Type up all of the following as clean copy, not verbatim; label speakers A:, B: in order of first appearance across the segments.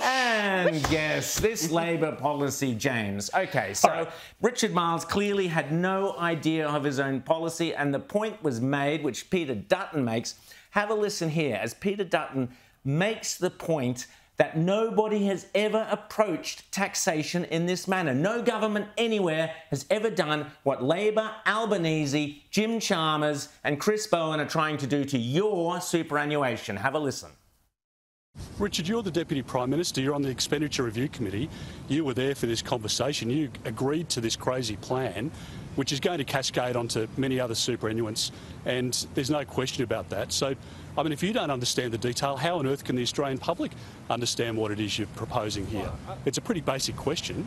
A: And yes, this Labor policy, James. Okay, so Richard Marles clearly had no idea of his own policy, and the point was made, which Peter Dutton makes. Have a listen here as Peter Dutton makes the point that nobody has ever approached taxation in this manner. No government anywhere has ever done what Labor, Albanese, Jim Chalmers and Chris Bowen are trying to do to your superannuation. Have a listen.
B: Richard, you're the Deputy Prime Minister. You're on the Expenditure Review Committee. You were there for this conversation. You agreed to this crazy plan, which is going to cascade onto many other superannuants, and there's no question about that. So, I mean, if you don't understand the detail, how on earth can the Australian public understand what it is you're proposing here? It's a pretty basic question.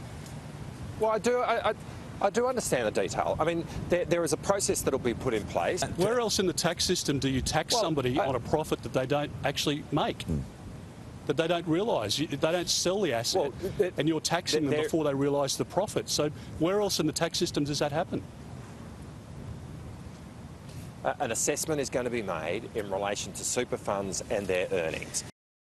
C: Well, I do understand the detail. I mean, there is a process that will be put in place.
B: Where else in the tax system do you tax somebody on a profit that they don't actually make? That they don't realise. They don't sell the asset, and you're taxing them before they realise the profit. So where else in the tax system does that happen?
C: An assessment is going to be made in relation to super funds and their earnings.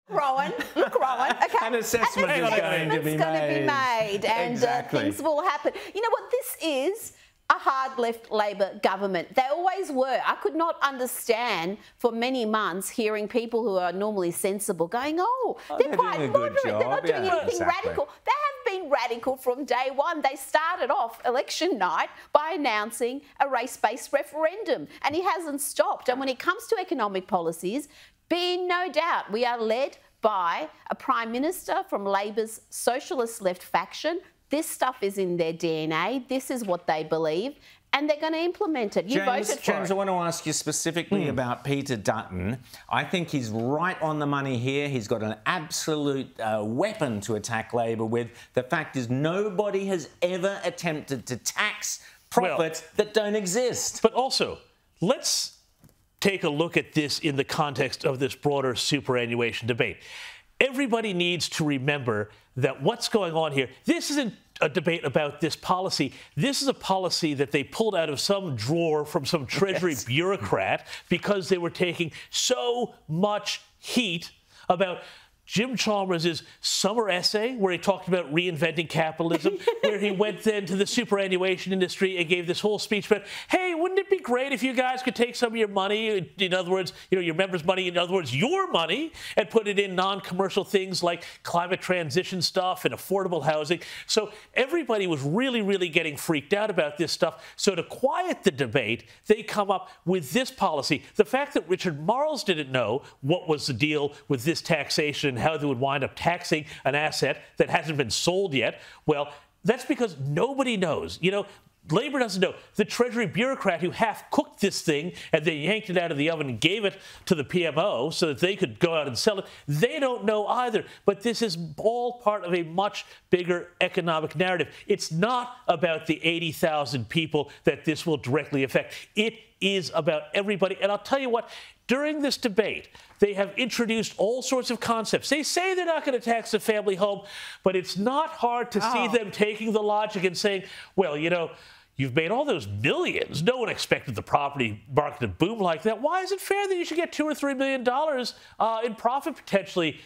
D: Rowan, look, Rowan. Okay.
A: An assessment is going to be made.
D: And things will happen. You know what? This is a hard left Labor government. They always were. I could not understand for many months hearing people who are normally sensible going, they're quite moderate. They're not doing anything radical. They have been radical from day one. They started off election night by announcing a race-based referendum, and he hasn't stopped. And when it comes to economic policies, be in no doubt, we are led by a Prime Minister from Labor's socialist left faction. This stuff is in their DNA. This is what they believe, and they're going to implement it. You voted for it.
A: James, I want to ask you specifically about Peter Dutton. I think he's right on the money here. He's got an absolute weapon to attack Labor with. The fact is, nobody has ever attempted to tax profits that don't exist.
E: But also, let's take a look at this in the context of this broader superannuation debate. Everybody needs to remember that what's going on here, this isn't a debate about this policy. This is a policy that they pulled out of some drawer from some treasury bureaucrat because they were taking so much heat about Jim Chalmers' summer essay where he talked about reinventing capitalism, where he went then to the superannuation industry and gave this whole speech about, hey, wouldn't it be great if you guys could take some of your money, in other words, your members' money, in other words, your money, and put it in non-commercial things like climate transition stuff and affordable housing. So everybody was really, really getting freaked out about this stuff. So to quiet the debate, they come up with this policy. The fact that Richard Marles didn't know what was the deal with this taxation and how they would wind up taxing an asset that hasn't been sold yet, well, that's because nobody knows. Labor doesn't know. The Treasury bureaucrat who half-cooked this thing and they yanked it out of the oven and gave it to the PMO so that they could go out and sell it, they don't know either. But this is all part of a much bigger economic narrative. It's not about the 80,000 people that this will directly affect. It is about everybody. And I'll tell you what, during this debate, they have introduced all sorts of concepts. They say they're not going to tax the family home, but it's not hard to see them taking the logic and saying, well, you've made all those millions. No one expected the property market to boom like that. Why is it fair that you should get $2 or $3 million in profit potentially